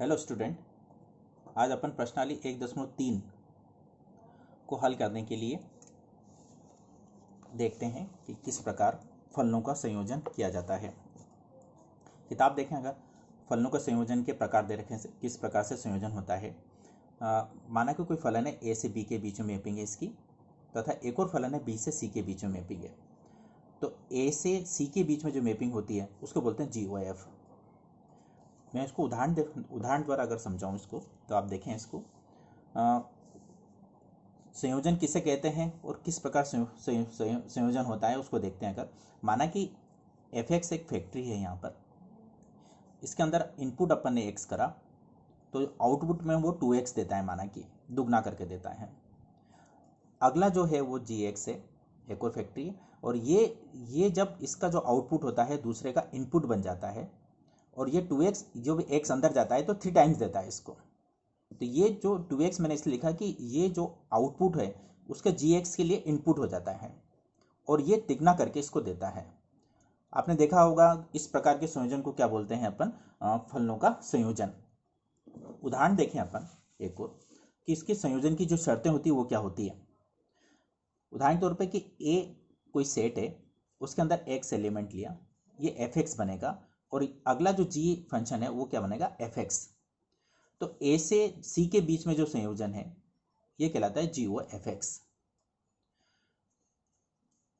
Hello student, आज अपन प्रश्नावली 1.3 को हल करने के लिए देखते हैं कि किस प्रकार फलनों का संयोजन किया जाता है। किताब देखें, अगर फलनों का संयोजन के प्रकार दे रखे हैं, किस प्रकार से संयोजन होता है। माना कि कोई फलन है ए से बी के बीच में मैपिंग है इसकी, तथा एक और फलन है बी से सी के बीच में मैपिंग है। तो ए से सी के बीच में जो मैपिंग होती है उसको बोलते हैं GOF। मैं इसको उदाहरण द्वारा अगर समझाऊं इसको, तो आप देखें इसको। संयोजन किसे कहते हैं और किस प्रकार संयोजन होता है उसको देखते हैं। अगर माना कि fx एक फैक्ट्री है, यहाँ पर इसके अंदर इनपुट अपन ने x करा तो आउटपुट में वो 2x देता है, माना कि दुगना करके देता है। अगला जो है वो gx है, एक और फैक्ट्री है, और ये जब इसका जो आउटपुट होता है दूसरे का इनपुट बन जाता है, और ये 2x जो भी x अंदर जाता है तो 3 टाइम्स देता है इसको। तो ये जो 2x मैंने इसलिए लिखा कि ये जो आउटपुट है उसका gx के लिए इनपुट हो जाता है और ये तिगना करके इसको देता है। आपने देखा होगा इस प्रकार के संयोजन को क्या बोलते हैं अपन, फलनों का संयोजन। उदाहरण देखें अपन एक और कि इसके संयोजन की जो शर्तें होती है वो क्या होती है। उदाहरण के तौर पे कि a कोई सेट है, उसके अंदर x एलिमेंट लिया, ये fx बनेगा, और अगला जो g फंक्शन है वो क्या बनेगा, fx। तो a से c के बीच में जो संयोजन है ये कहलाता है GOFX।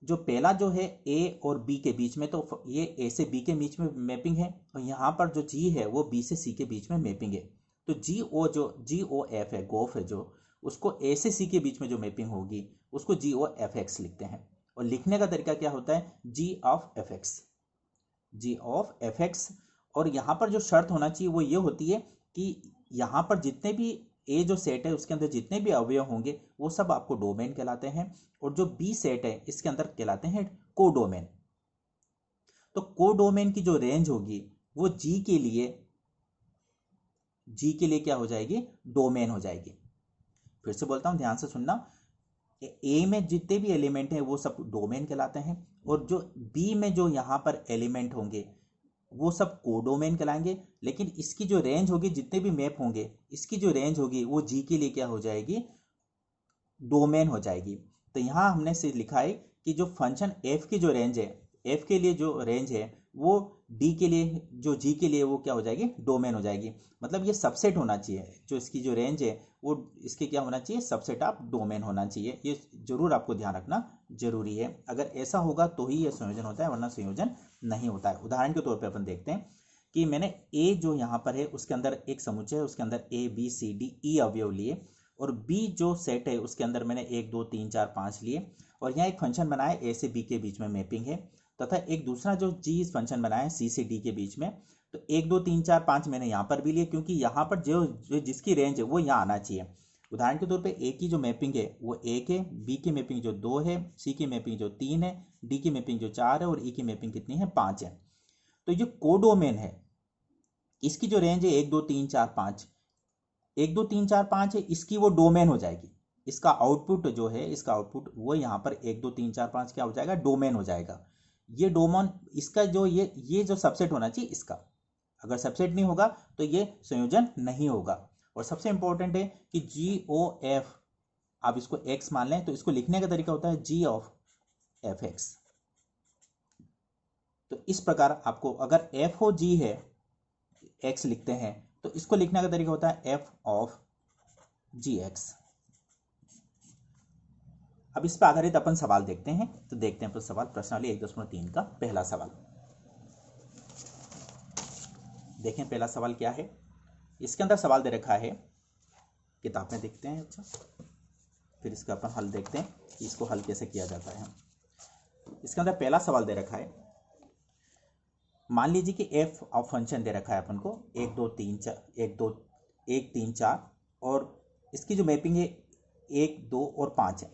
जो पहला जो है a और b के बीच में, तो ये a से b के बीच में मैपिंग है, और यहाँ पर जो g है वो b से c के बीच में मैपिंग है। तो GOF है, गोफ है, जो उसको a से c के बीच में जो मैपिंग होगी उसको GOFX लिखते हैं। और लिखने का तरीका क्या होता है, G ऑफ fx। और यहाँ पर जो शर्त होना चाहिए वो ये होती है कि यहाँ पर जितने भी ए जो सेट है उसके अंदर जितने भी अवयव होंगे वो सब आपको डोमेन कहलाते हैं, और जो बी सेट है इसके अंदर कहलाते हैं कोडोमेन। तो कोडोमेन की जो रेंज होगी वो जी के लिए क्या हो जाएगी, डोमेन हो जाएगी। फिर से बोलता हूँ, ध्यान से सुनना। ए में जितने भी एलिमेंट हैं वो सब डोमेन कहलाते हैं, और जो बी में जो यहाँ पर एलिमेंट होंगे वो सब कोडोमेन कहलाएंगे। लेकिन इसकी जो रेंज होगी, जितने भी मैप होंगे, इसकी जो रेंज होगी वो जी के लिए क्या हो जाएगी, डोमेन हो जाएगी। तो यहाँ हमने से लिखा है कि जो फंक्शन f की जो रेंज है, f के लिए जो रेंज है वो d के लिए, जो g के लिए वो क्या हो जाएगी, डोमेन हो जाएगी। मतलब ये सबसेट होना चाहिए, जो इसकी जो रेंज है वो इसके क्या होना चाहिए, सबसेट ऑफ डोमेन होना चाहिए। ये जरूर आपको ध्यान रखना जरूरी है। अगर ऐसा होगा तो ही ये संयोजन होता है, वरना संयोजन नहीं होता है। उदाहरण के तौर पर अपन देखते हैं कि मैंने a जो यहाँ पर है उसके अंदर एक समुच्चय है, उसके अंदर ABCDE अवयव लिए, और B जो सेट है उसके अंदर मैंने 1 2 3 4 5 लिए, और यहाँ एक फंक्शन बनाया A से B के बीच में मैपिंग है, तथा एक दूसरा जो G फंक्शन बनाया है C से D के बीच में। तो 1 2 3 4 5 मैंने यहाँ पर भी लिए, क्योंकि यहाँ पर जो जिसकी रेंज है वो यहाँ आना चाहिए। उदाहरण के तौर पे A की जो मैपिंग है वो 1 है, B की मैपिंग जो 2 है, C की मैपिंग जो 3 है, D की मैपिंग जो 4 है, और E की मैपिंग कितनी है, 5 है। तो ये कोडोमेन है, इसकी जो रेंज है 1 2 3 4 5, 1 2 3 4 5 है, इसकी वो डोमेन हो जाएगी। इसका आउटपुट जो है, इसका आउटपुट वो यहाँ पर 1 2 3 4 5 क्या हो जाएगा, डोमेन हो जाएगा। ये डोमेन, इसका जो ये जो सबसेट होना चाहिए इसका, अगर सबसेट नहीं होगा तो ये संयोजन नहीं होगा। और सबसे इंपॉर्टेंट है कि GOF, आप इसको x मान लें तो इसको लिखने का तरीका होता है GOF तो इस प्रकार आपको, अगर f हो g है, x लिखते हैं, तो इसको लिखने का तरीका होता है F(Gx)। अब इस पर आधारित अपन सवाल देखते हैं। तो देखते हैं सवाल, प्रश्नावली 1.3 का पहला सवाल। देखें पहला सवाल क्या है। इसके अंदर सवाल दे रखा है, किताब में देखते हैं। अच्छा, फिर इसका अपन हल देखते हैं कि इसको हल कैसे किया जाता है। इसके अंदर पहला सवाल दे रखा है, मान लीजिए कि f ऑफ फंक्शन दे रखा है अपन को 1 2 3 4 1 3 4, और इसकी जो मैपिंग है 1 2 और 5 है,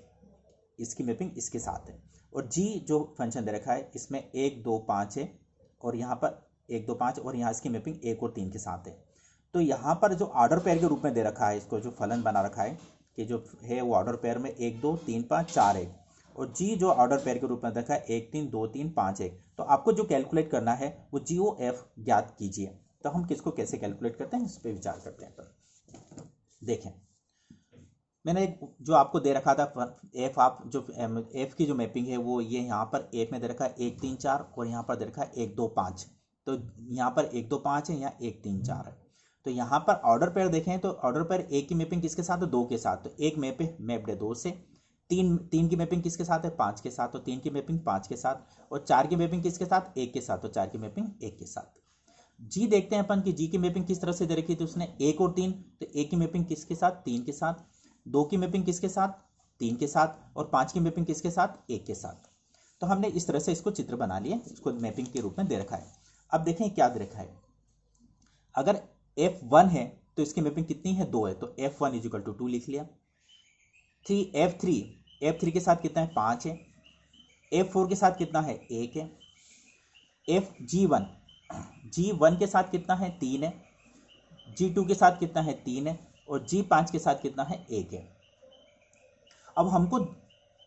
इसकी मैपिंग इसके साथ है। और g जो फंक्शन दे रखा है इसमें 1 2 5 है, और यहाँ पर 1 2 5, और यहाँ इसकी मैपिंग 1 और 3 के साथ है। तो यहाँ पर जो ऑर्डर पेयर के रूप में दे रखा है, इसको जो फलन बना रखा है कि जो है वो ऑर्डर पेयर में 1 2 3 5 4 है, और जी जो ऑर्डर पेयर के रूप में देखा है 1 3 2 3 5 1। तो आपको जो कैलकुलेट करना है वो GOF ज्ञात कीजिए। तो हम किसको कैसे कैलकुलेट करते हैं इस पर विचार करते हैं। तो देखें, मैंने जो आपको दे रखा था एफ, आप जो एफ की जो मैपिंग है वो ये यहाँ पर एफ में दे रखा है 1 3 4 और यहाँ पर दे रखा है 1 2 5। तो यहाँ पर 1 2 5 है, यहाँ 1 3 4 है। तो यहाँ पर ऑर्डर पेयर देखें तो ऑर्डर पेयर एक की मैपिंग किसके साथ है, 2 के साथ। तो एक मैप्ड है 2 से। तीन की मैपिंग किसके साथ है, 5 के साथ। तो 3 की मैपिंग 5 के साथ। और 4 की मैपिंग किसके साथ, 1 के साथ। तो 4 की मैपिंग 1 के साथ। जी देखते हैं अपन कि जी की मैपिंग किस तरह से दे रखी थी उसने, 1 और 3। तो 1 की मैपिंग किसके साथ, 3 के साथ। 2 की मैपिंग किसके साथ, 3 के साथ। और 5 की मैपिंग किसके साथ, 1 के साथ। तो हमने इस तरह से इसको चित्र बना लिया, इसको मैपिंग के रूप में दे रखा है। अब देखें क्या दे रखा है, अगर F1 है तो इसकी मैपिंग कितनी है, 2 है। तो F1 इजिकल टू 2 लिख लिया। F3 के साथ कितना है, 5 है। F4 के साथ कितना है, 1 है। G1 के साथ कितना है, 3 है। G2 के साथ कितना है, 3 है। और G5 के साथ कितना है, 1 है। अब हमको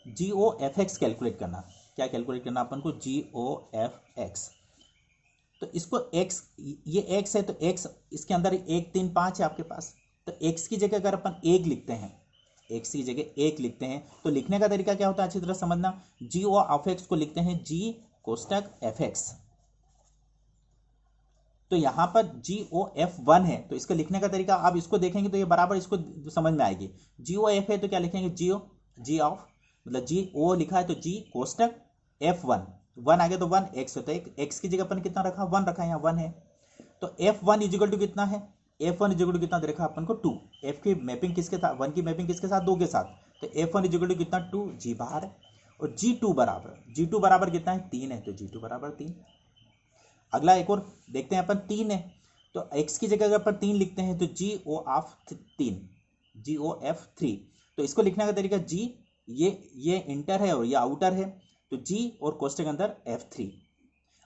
GOFX कैलकुलेट करना, क्या कैलकुलेट करना अपन को, GOFX। तो इसको x, ये x है तो x इसके अंदर 1 3 5 है आपके पास। तो x की जगह अगर अपन 1 लिखते हैं, x की जगह 1 लिखते हैं तो लिखने का तरीका क्या होता है अच्छी तरह समझना। GOFX को लिखते हैं G कोष्टक FX। तो यहां पर GOF1 है तो इसका लिखने का तरीका आप इसको देखेंगे तो ये बराबर इसको समझ में आएगी। GOF है तो क्या लिखेंगे, G ऑफ, मतलब GO लिखा है तो G कोष्टक F1, 1 आगे तो 1 x होता है। x की जगह अपन कितना रखा, 1 रखा है, यहाँ 1 है। तो F1 इजिकल टू कितना है, F1 इजिकल टू कितना दे रखा अपन को, 2। F की मैपिंग किसके साथ, 1 की मैपिंग किसके साथ, 2 के साथ। तो F1 इजिकल टू कितना, 2। G बाहर है। और G2 बराबर कितना है, 3 है। तो G2 बराबर 3। अगला एक और देखते हैं अपन, 3 है तो x की जगह अगर अपन 3 लिखते हैं तो GOF3। तो इसको लिखने का तरीका, G ये इंटर है और ये आउटर है। तो G और कोष्टक अंदर F3।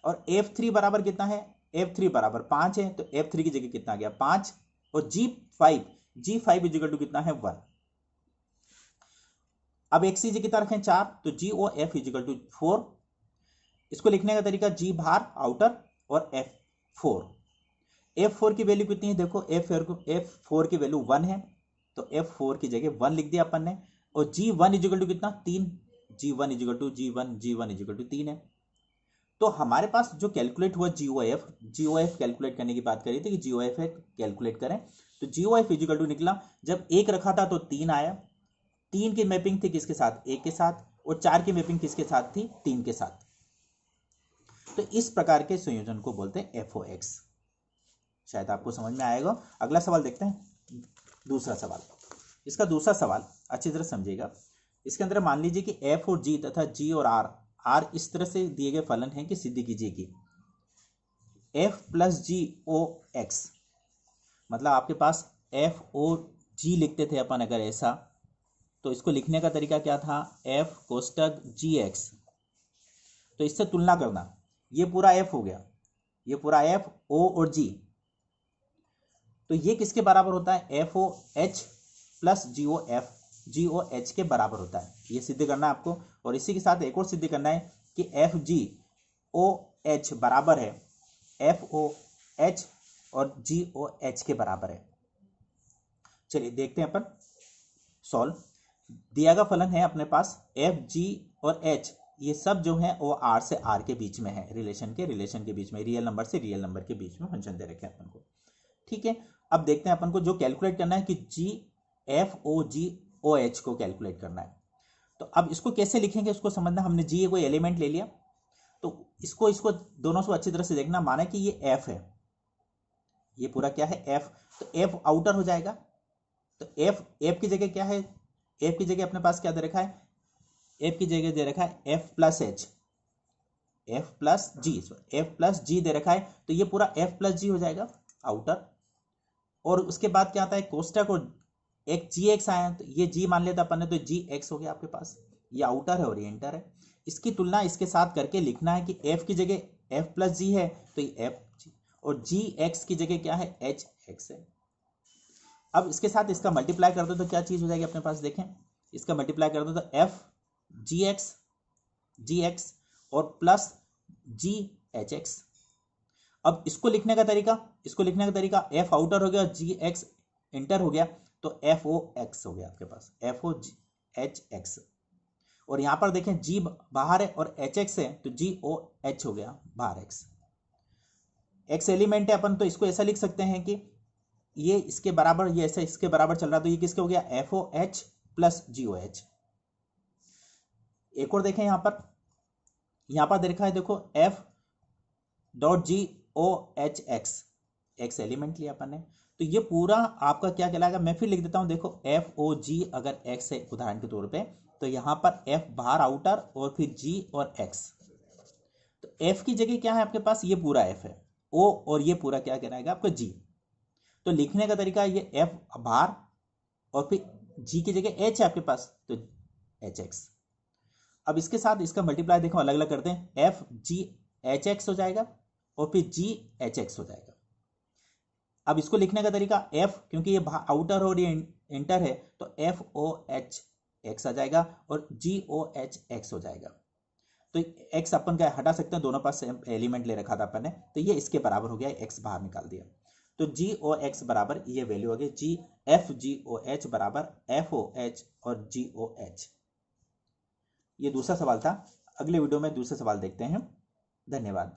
और F3 बराबर कितना है, F3 बराबर 5 है। तो F3 की जगह कितना आ गया, 5। और G5 इजिकल टू कितना है, 1। अब x की जगह कितना रखें, 4। तो GOF इजिकल टू 4। इसको लिखने का तरीका, G बाहर आउटर और F4 की वैल्यू कितनी है, देखो F4 की वैल्यू 1 है। तो F4 की जगह 1 लिख दिया अपन ने। और G1 इजिकल टू कितना, 3। G1 इजिकल टू 3 है। तो हमारे पास जो कैलकुलेट हुआ GOF कैलकुलेट करने की बात करी थी कि GOF कैलकुलेट करें। तो GOF इजिकल टू निकला, जब 1 रखा था तो 3 आया। 3 की मैपिंग थी किसके साथ, 1 के साथ। और 4 की मैपिंग किसके साथ थी, 3 के साथ। तो इस प्रकार के संयोजन को बोलते हैं FOX। शायद आपको समझ में आएगा। अगला सवाल देखते हैं, दूसरा सवाल। इसका दूसरा सवाल अच्छी तरह समझिएगा। इसके अंदर मान लीजिए कि F और G तथा G और R इस तरह से दिए गए फलन हैं कि सिद्धि कीजिए कि F प्लस GOX, मतलब आपके पास F और G लिखते थे अपन अगर ऐसा, तो इसको लिखने का तरीका क्या था, F कोष्टक GX। तो इससे तुलना करना, ये पूरा F हो गया, ये पूरा F, O और G। तो ये किसके बराबर होता है, FOH प्लस GOH के बराबर होता है। ये सिद्ध करना है आपको। और इसी के साथ एक और सिद्ध करना है कि FGOH बराबर है FOH और GOH के बराबर है। चलिए देखते हैं अपन सॉल्व। दिया गया फलन है अपने पास F, G और H, ये सब जो है वो R से R के बीच में है, रिलेशन के बीच में, रियल नंबर से रियल नंबर के बीच में फंक्शन दे रखे हैं अपन को। ठीक है, अब देखते हैं अपन को जो कैलकुलेट करना है कि GFOGOH को कैलकुलेट करना है। तो अब इसको कैसे लिखेंगे उसको समझना। हमने G कोई एलिमेंट ले लिया, तो इसको दोनों से अच्छी तरह से देखना। माना कि ये F है, ये पूरा क्या है, F। तो F आउटर हो जाएगा। तो F की जगह क्या है, F की जगह अपने पास क्या दे रखा है, F की जगह दे रखा है F plus H, F plus G दे रखा है। तो ये पूरा F प्लस G हो जाएगा आउटर। और उसके बाद क्या आता है, कोष्टक और एक GX आया, तो ये G मान लेता अपन ने, तो GX हो गया आपके पास। ये आउटर है और ये इंटर है। इसकी तुलना इसके साथ करके लिखना है कि F की जगह F प्लस G है तो ये FG, और GX की जगह क्या है, HX है। अब इसके साथ इसका मल्टीप्लाई कर दो तो क्या चीज हो जाएगी अपने पास, देखें। इसका मल्टीप्लाई कर दो तो FGX और प्लस GHX। अब इसको लिखने का तरीका एफ आउटर हो गया, जी एक्स इंटर हो गया, तो एफ ओ एक्स हो गया आपके पास, एफ ओ एच एक्स। और यहां पर देखें जी बाहर है और एच एक्स है, तो जी ओ एच हो गया बाहर एक्स। एक्स एलिमेंट है, अपन तो इसको ऐसा लिख सकते हैं कि ये इसके बराबर, ये ऐसे इसके बराबर चल रहा, तो ये किसके हो गया, F O H plus G O H. एक और देखें यहां पर देखा है, देखो F dot G O H X, X element लिया अपन ने, तो ये पूरा आपका क्या कहलाएगा, मैं फिर लिख देता हूं, देखो एफ ओ जी अगर एक्स है उदाहरण के तौर पे, तो यहां पर एफ बाहर आउटर और फिर जी और एक्स, तो एफ की जगह क्या है आपके पास, ये पूरा एफ है, ओ और ये पूरा क्या कहलाएगा आपका जी। तो लिखने का तरीका ये एफ बाहर और फिर जी की जगह एच है आपके पास, तो एच एक्स। अब इसके साथ इसका मल्टीप्लाई देखो अलग अलग करते हैं, एफ जी एच एक्स हो जाएगा और फिर जी एच एक्स हो जाएगा। अब इसको लिखने का तरीका एफ, क्योंकि ये आउटर और ये इंटर है, तो एफ ओ एच एक्स आ जाएगा और जी ओ एच एक्स हो जाएगा। तो एक्स अपन क्या हटा सकते हैं, दोनों पास एलिमेंट ले रखा था अपन ने, तो ये इसके बराबर हो गया, एक्स बाहर निकाल दिया, तो जी ओ एक्स बराबर ये वैल्यू हो गई जी एफ जी ओ एच बराबर एफ ओ एच और जी ओ एच। ये दूसरा सवाल था। अगले वीडियो में दूसरा सवाल देखते हैं। धन्यवाद।